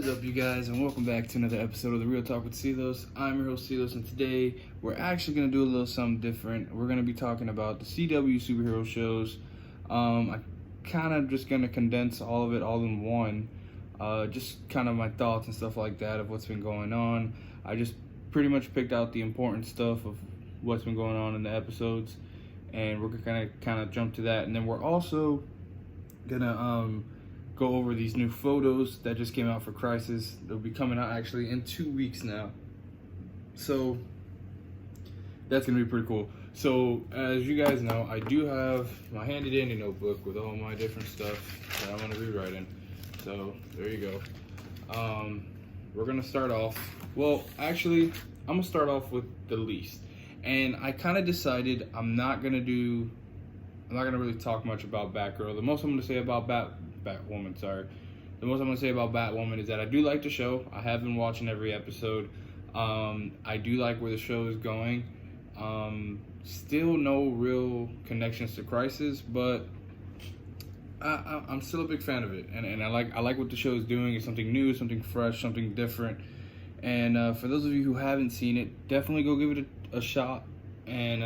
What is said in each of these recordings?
What is up, you guys, and welcome back to another episode of the Real Talk with Silos. I'm your host, Silos, and today we're actually going to do a little something different. We're going to be talking about the CW superhero shows. I kind of just going to condense all of it all in one. Just kind of my thoughts and stuff like that of what's been going on. I just pretty much picked out the important stuff of what's been going on in the episodes, and we're going to kind of jump to that. And then we're also going to go over these new photos that just came out for Crisis. They'll be coming out actually in 2 weeks now, so that's gonna be pretty cool. So as you guys know, I do have my handy dandy notebook with all my different stuff that I'm gonna be writing. So there you go. We're gonna start off, well actually I'm gonna start off with the least, and I kind of decided I'm not gonna really talk much about Batgirl. The most I'm gonna say about Batwoman, sorry. The most I'm going to say about Batwoman is that I do like the show. I have been watching every episode. I do like where the show is going. Still no real connections to Crisis, but I'm still a big fan of it. And I like what the show is doing. It's something new, something fresh, something different. And for those of you who haven't seen it, definitely go give it a shot. And,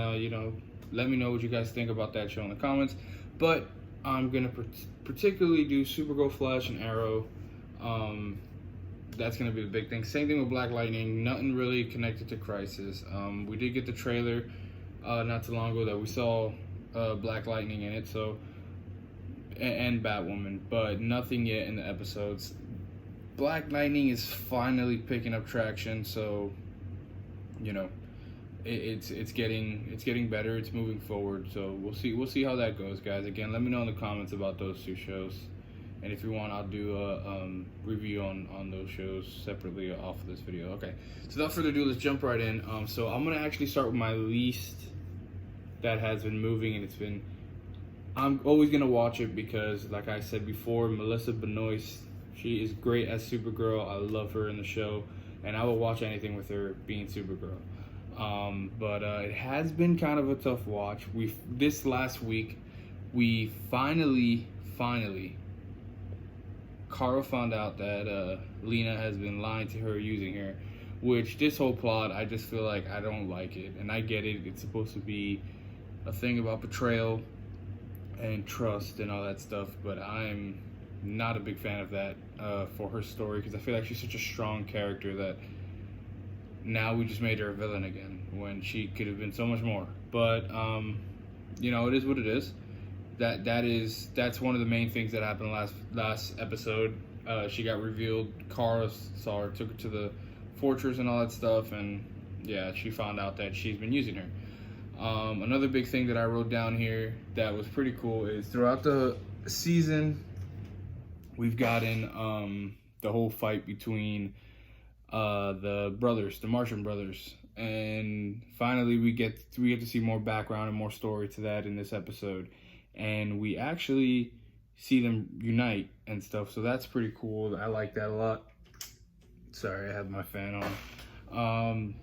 let me know what you guys think about that show in the comments. But I'm going to particularly do Supergirl, Flash, and Arrow. That's going to be the big thing. Same thing with Black Lightning. Nothing really connected to Crisis. We did get the trailer not too long ago that we saw Black Lightning in it, so and Batwoman, but nothing yet in the episodes. Black Lightning is finally picking up traction, so it's getting better. It's moving forward, so we'll see how that goes, guys. Again, let me know in the comments about those two shows, and if you want, I'll do a review on those shows separately off of this video. Okay, so without further ado, let's jump right in. So I'm gonna actually start with my least that has been moving, and I'm always gonna watch it because, like I said before, Melissa Benoist, she is great as Supergirl. I love her in the show, and I will watch anything with her being Supergirl. But it has been kind of a tough watch. This last week, we finally, Kara found out that Lena has been lying to her, using her, which this whole plot, I just feel like I don't like it. And I get it, it's supposed to be a thing about betrayal and trust and all that stuff, but I'm not a big fan of that for her story, because I feel like she's such a strong character that now we just made her a villain again when she could have been so much more. But it is what it is. That's one of the main things that happened last episode. She got revealed. Kara saw her, took her to the fortress and all that stuff, and yeah, she found out that she's been using her. Another big thing that I wrote down here that was pretty cool is throughout the season we've gotten the whole fight between the brothers, the Martian brothers, and finally we get to see more background and more story to that in this episode, and we actually see them unite and stuff, so that's pretty cool. I like that a lot. Sorry, I have my fan on.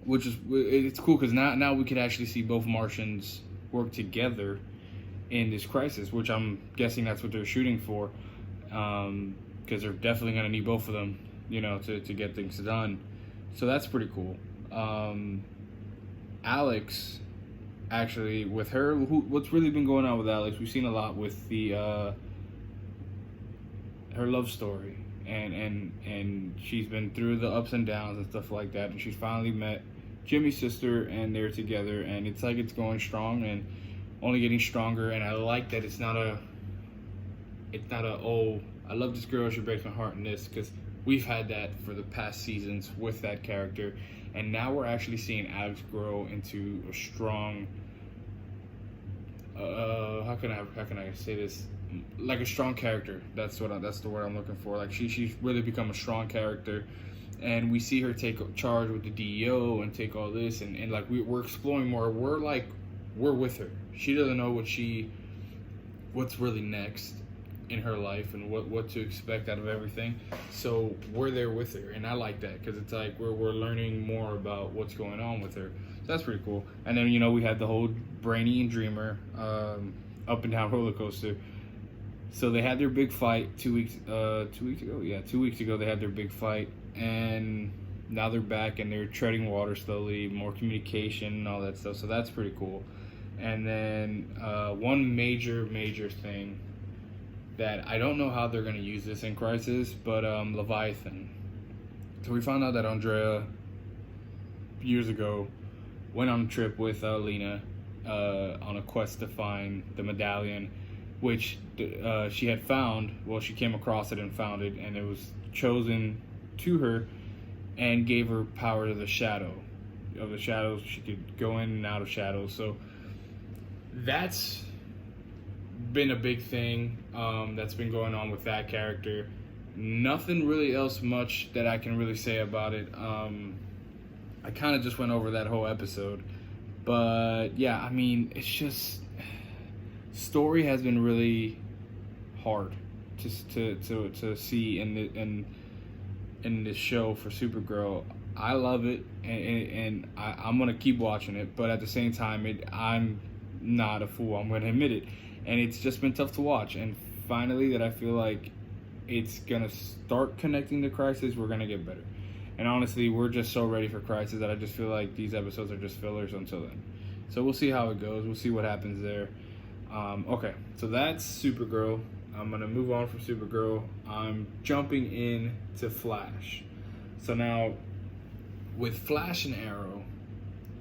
It's cool because now we could actually see both Martians work together in this Crisis, which I'm guessing that's what they're shooting for, because they're definitely going to need both of them to get things done. So that's pretty cool. Alex, actually, with her, what's really been going on with Alex, we've seen a lot with the her love story, and she's been through the ups and downs and stuff like that, and she's finally met Jimmy's sister, and they're together, and it's like it's going strong and only getting stronger. And I like that it's not a oh, I love this girl, she breaks my heart in this, because we've had that for the past seasons with that character, and now we're actually seeing Alex grow into a strong, how can I say this? Like a strong character. That's the word I'm looking for. Like she's really become a strong character, and we see her take charge with the DEO and take all this, and like we're exploring more. We're with her. She doesn't know what's really next in her life and what to expect out of everything, so we're there with her, and I like that because it's like we're learning more about what's going on with her, so that's pretty cool. And then we had the whole Brainy and Dreamer up and down roller coaster. So they had their big fight 2 weeks. 2 weeks ago, yeah, 2 weeks ago they had their big fight, and now they're back and they're treading water slowly, more communication and all that stuff. So that's pretty cool. And then one major thing that I don't know how they're gonna use this in Crisis, but Leviathan. So we found out that Andrea years ago went on a trip with Lena on a quest to find the medallion, which she had found. Well, she came across it and found it, and it was chosen to her and gave her power to the shadow. Of the shadows, she could go in and out of shadows. So that's been a big thing that's been going on with that character. Nothing really else much that I can really say about it. I kind of just went over that whole episode, but yeah, I mean, it's just story has been really hard to see in this show for Supergirl. I love it, and I'm gonna keep watching it, but at the same time, I'm not a fool. I'm gonna admit it, and it's just been tough to watch. And finally, that I feel like it's gonna start connecting to Crisis, we're gonna get better. And honestly, we're just so ready for Crisis that I just feel like these episodes are just fillers until then. So we'll see how it goes. We'll see what happens there. Okay, so that's Supergirl. I'm gonna move on from Supergirl. I'm jumping in to Flash. So now, with Flash and Arrow,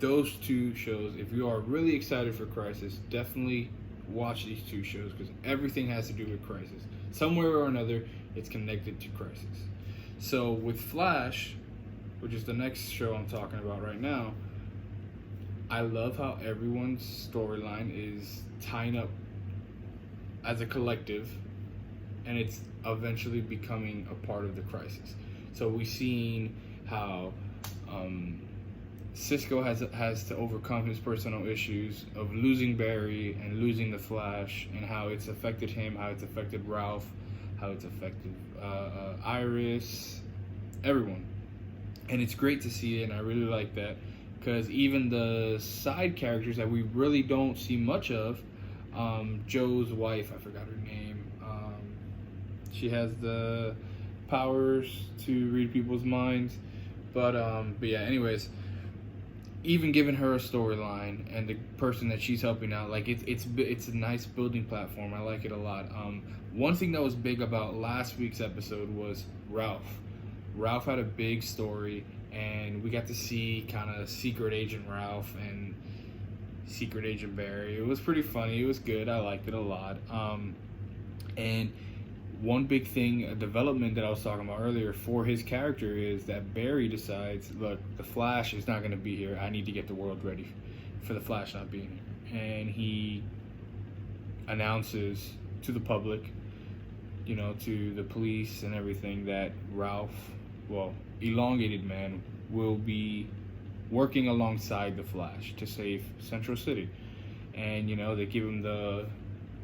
those two shows, if you are really excited for Crisis, definitely watch these two shows, because everything has to do with Crisis. Somewhere or another, it's connected to Crisis. So with Flash, which is the next show I'm talking about right now, I love how everyone's storyline is tying up as a collective, and it's eventually becoming a part of the Crisis. So we've seen how Cisco has to overcome his personal issues of losing Barry and losing the Flash, and how it's affected him, how it's affected Ralph, how it's affected Iris, everyone. And it's great to see it, and I really like that, because even the side characters that we really don't see much of, Joe's wife, I forgot her name, she has the powers to read people's minds, but yeah, anyways, even giving her a storyline and the person that she's helping out, like it's a nice building platform. I like it a lot. One thing that was big about last week's episode was Ralph. Ralph had a big story, and we got to see kind of Secret Agent Ralph and Secret Agent Barry. It was pretty funny. It was good. I liked it a lot. And one big thing, a development that I was talking about earlier for his character, is that Barry decides, look, the Flash is not going to be here. I need to get the world ready for the Flash not being here. And he announces to the public, you know, to the police and everything, that Ralph, well, Elongated Man, will be working alongside the Flash to save Central City. And, you know, they give him the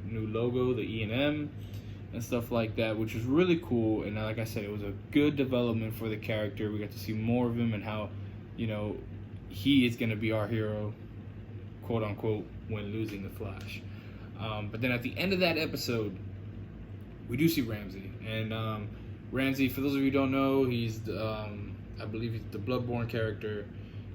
new logo, the E&M, and stuff like that, which was really cool. And like I said, it was a good development for the character. We got to see more of him and how, you know, he is going to be our hero, quote unquote, when losing the Flash. But then at the end of that episode, we do see Ramsey. And Ramsey, for those of you who don't know, he's I believe he's the Bloodborne character,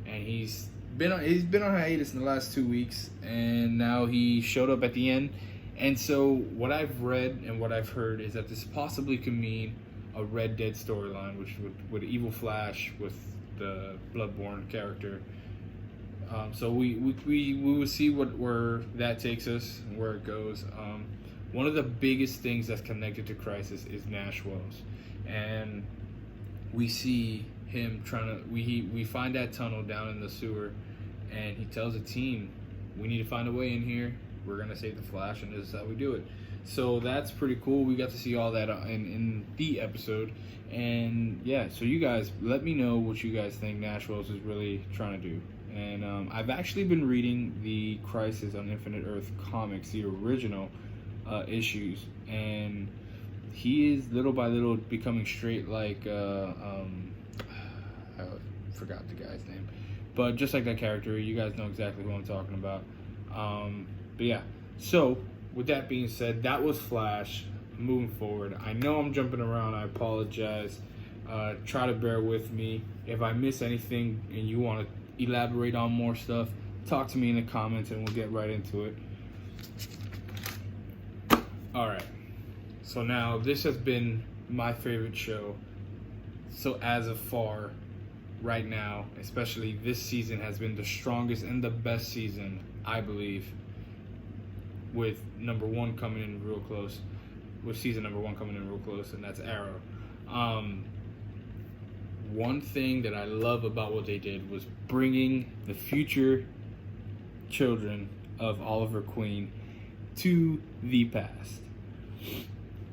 and he's been on hiatus in the last 2 weeks, and now he showed up at the end. And so what I've read and what I've heard is that this possibly could mean a Red Dead storyline, which would Evil Flash with the Bloodborne character. So we will see where that takes us and where it goes. One of the biggest things that's connected to Crisis is Nash Wells, and we see him we find that tunnel down in the sewer, and he tells the team, we need to find a way in here. We're gonna save the Flash, and this is how we do it. So that's pretty cool. We got to see all that in the episode, and yeah. So you guys, let me know what you guys think Nash Wells is really trying to do. And I've actually been reading the Crisis on Infinite Earth comics, the original issues, and he is little by little becoming straight like I forgot the guy's name, but just like that character, you guys know exactly who I'm talking about. But yeah, so with that being said, that was Flash. moving forward. I know I'm jumping around. I apologize. Try to bear with me. If I miss anything and you want to elaborate on more stuff, talk to me in the comments and we'll get right into it. Alright, so now this has been my favorite show. So as of far, right now, especially this season, has been the strongest and the best season, I believe, with season number one coming in real close, and that's Arrow. One thing that I love about what they did was bringing the future children of Oliver Queen to the past.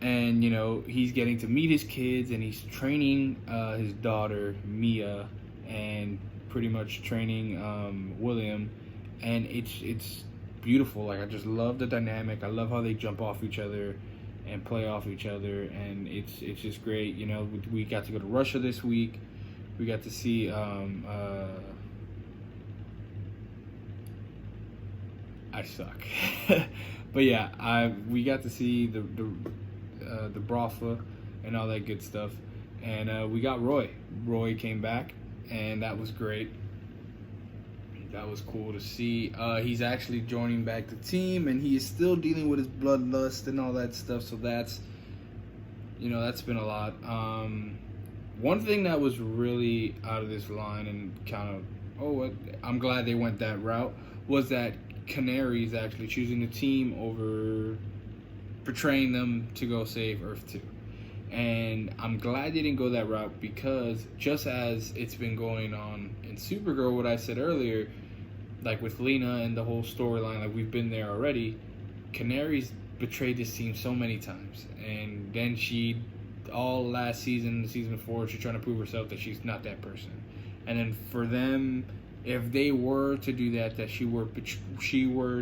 And, you know, he's getting to meet his kids, and he's training his daughter, Mia, and pretty much training William. And it's beautiful. Like, I just love the dynamic. I love how they jump off each other and play off each other, and it's just great. You know, we got to go to Russia this week. We got to see I suck. But yeah, we got to see the brothel and all that good stuff, and we got Roy. Roy came back, and that was great. That was cool to see. He's actually joining back the team, and he is still dealing with his bloodlust and all that stuff. So that's, you know, that's been a lot. One thing that was really out of this line and kind of, I'm glad they went that route, was that Canary is actually choosing the team over portraying them to go save Earth 2. And I'm glad they didn't go that route, because just as it's been going on in Supergirl, what I said earlier, like with Lena and the whole storyline, like we've been there already, Canary's betrayed this team so many times. And then all last season, season before, she's trying to prove herself that she's not that person. And then for them, if they were to do that she were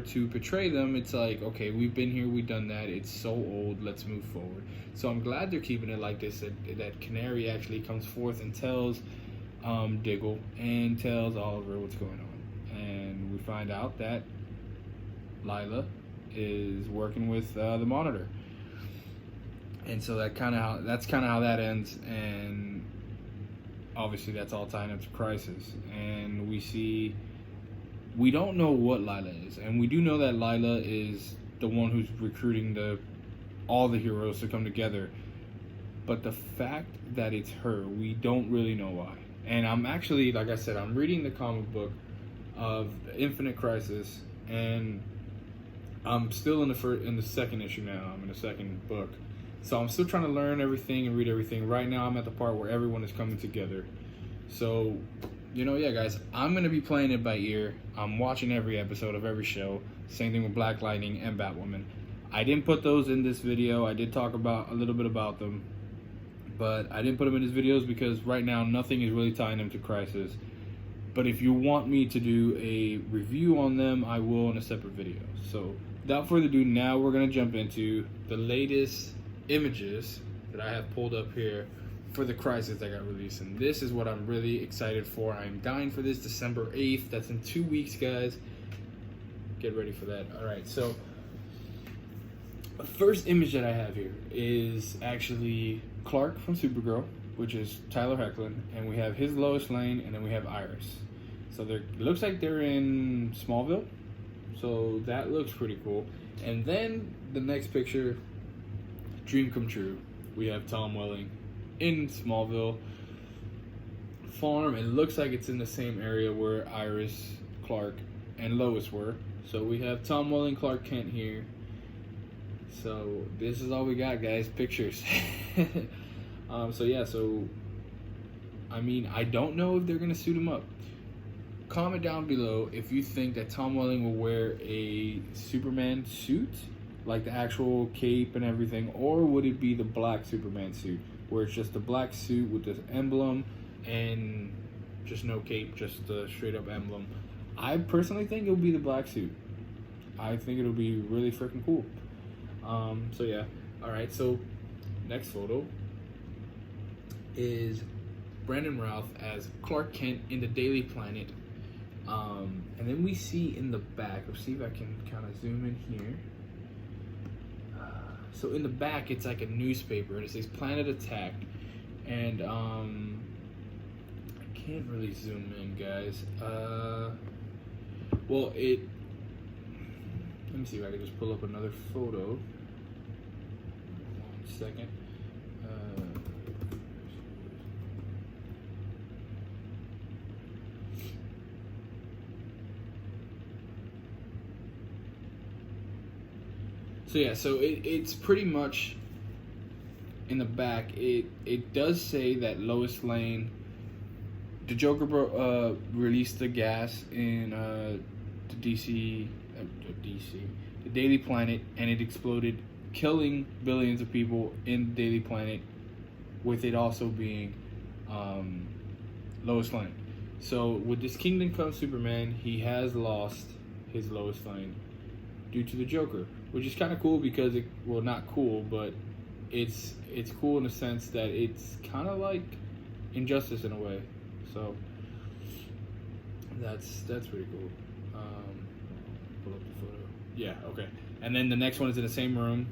to betray them, it's like, okay, we've been here, we've done that, it's so old, let's move forward. So I'm glad they're keeping it like this, that Canary actually comes forth and tells Diggle and tells Oliver what's going on. And we find out that Lila is working with the Monitor. And so that's kind of how that ends, and obviously that's all tying up to Crisis. And we don't know what Lila is, and we do know that Lila is the one who's recruiting all the heroes to come together. But the fact that it's her, we don't really know why. And I'm actually, like I said, I'm reading the comic book of Infinite Crisis, and I'm still in the second issue now. I'm in the second book. So I'm still trying to learn everything and read everything. Right now I'm at the part where everyone is coming together. So, you know, yeah, guys, I'm going to be playing it by ear. I'm watching every episode of every show. Same thing with Black Lightning and Batwoman. I didn't put those in this video. I did talk about a little bit about them, but I didn't put them in these videos because right now nothing is really tying them to Crisis. But if you want me to do a review on them, I will in a separate video. So without further ado, now we're going to jump into the latest images that I have pulled up here for the Crisis that got released, and this is what I'm really excited for. I'm dying for this. December 8th, that's in 2 weeks, guys. Get ready for that. Alright, so the first image that I have here is actually Clark from Supergirl, which is Tyler Hoechlin, and we have his Lois Lane, and then we have Iris. So it looks like they're in Smallville, so that looks pretty cool. And then the next picture, dream come true. We have Tom Welling in Smallville farm. It looks like it's in the same area where Iris, Clark, and Lois were. So we have Tom Welling, Clark Kent here. So this is all we got, guys. Pictures. So I mean, I don't know if they're gonna suit him up. Comment down below if you think that Tom Welling will wear a Superman suit, like the actual cape and everything, or would it be the black Superman suit, where it's just a black suit with this emblem and just no cape, just the straight up emblem. I personally think it'll be the black suit. I think it'll be really freaking cool. So yeah. Alright, so next photo is Brandon Routh as Clark Kent in the Daily Planet. And then we see in the back, let's see if I can kind of zoom in here. So in the back, it's like a newspaper, and it says Planet Attack. And I can't really zoom in, guys. Well, let me see if I can just pull up another photo. 1 second. So yeah, so it's pretty much in the back. It does say that Lois Lane, the Joker, released the gas in the the Daily Planet, and it exploded, killing billions of people in the Daily Planet, with it also being Lois Lane. So with this Kingdom Come Superman, he has lost his Lois Lane due to the Joker, which is kind of cool because well, not cool, but it's cool in the sense that it's kind of like Injustice in a way. So that's pretty cool. Pull up the photo. Yeah, okay. And then the next one is in the same room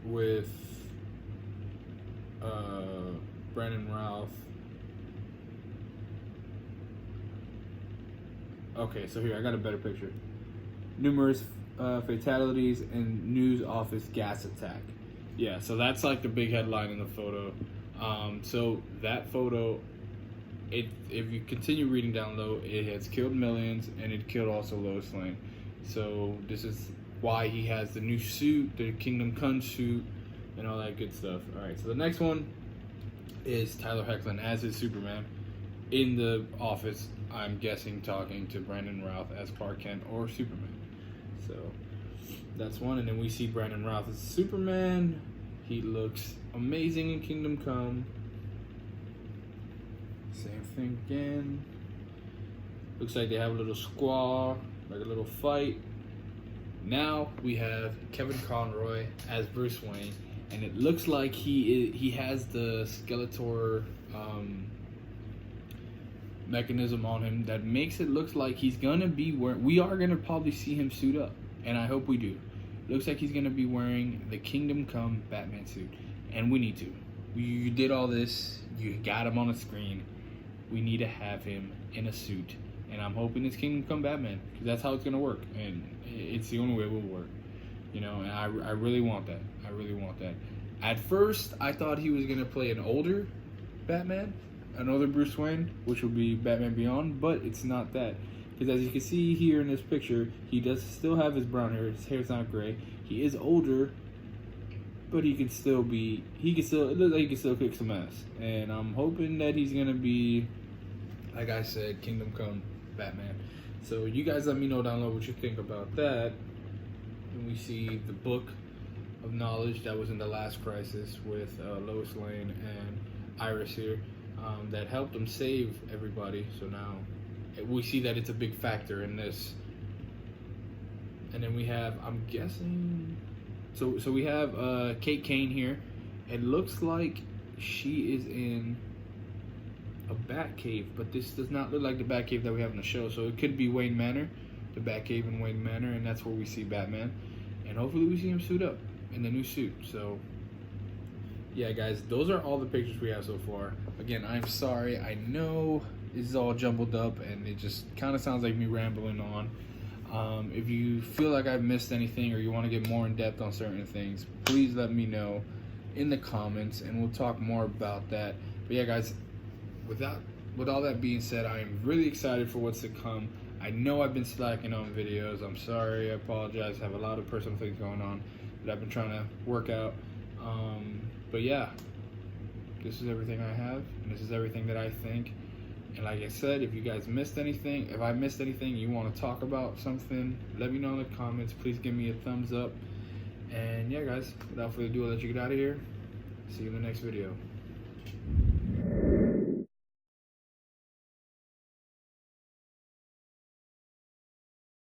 with Brandon Routh. Okay, so here I got a better picture. Numerous fatalities and news office gas attack. Yeah, so that's like the big headline in the photo. So that photo, if you continue reading down low, it has killed millions, and it killed also Lois Lane. So this is why he has the new suit, the Kingdom Come suit, and all that good stuff. All right, so the next one is Tyler Hoechlin as his Superman in the office. I'm guessing talking to Brandon Routh as Clark Kent or Superman. So that's one, and then we see Brandon Routh as Superman. He looks amazing in Kingdom Come. Same thing again. Looks like they have a little squall, like a little fight. Now we have Kevin Conroy as Bruce Wayne, and it looks like he has the Skeletor mechanism on him that makes it look like he's gonna be wearing. We are gonna probably see him suit up, and I hope we do. Looks like he's gonna be wearing the Kingdom Come Batman suit, and we need to. You did all this. You got him on the screen. We need to have him in a suit, and I'm hoping it's Kingdom Come Batman, because that's how it's gonna work, and it's the only way it will work. You know, and I really want that. I really want that. At first, I thought he was gonna play an older Batman, another Bruce Wayne, which will be Batman Beyond, but it's not that. Because as you can see here in this picture, he does still have his brown hair. His hair's not gray. He is older, but he can still be. It looks like he can still kick some ass. And I'm hoping that he's gonna be, like I said, Kingdom Come Batman. So you guys let me know down below what you think about that. And we see the book of knowledge that was in the last crisis with Lois Lane and Iris here, that helped them save everybody. So now we see that it's a big factor in this. And then we have, I'm guessing, so we have Kate Kane here. It looks like she is in a Batcave, but this does not look like the Batcave that we have in the show. So it could be Wayne Manor, the Batcave in Wayne Manor, and that's where we see Batman. And hopefully we see him suit up in the new suit. So yeah, guys, those are all the pictures we have so far. Again, I'm sorry. I know this is all jumbled up, and it just kind of sounds like me rambling on. If you feel like I've missed anything, or you want to get more in depth on certain things, please let me know in the comments, and we'll talk more about that. But yeah, guys, with all that being said, I am really excited for what's to come. I know I've been slacking on videos. I'm sorry. I apologize. I have a lot of personal things going on that I've been trying to work out. But yeah, this is everything I have, and this is everything that I think. And like I said, if you guys missed anything, if I missed anything, you want to talk about something, let me know in the comments. Please give me a thumbs up. And yeah, guys, without further ado, I'll let you get out of here. See you in the next video.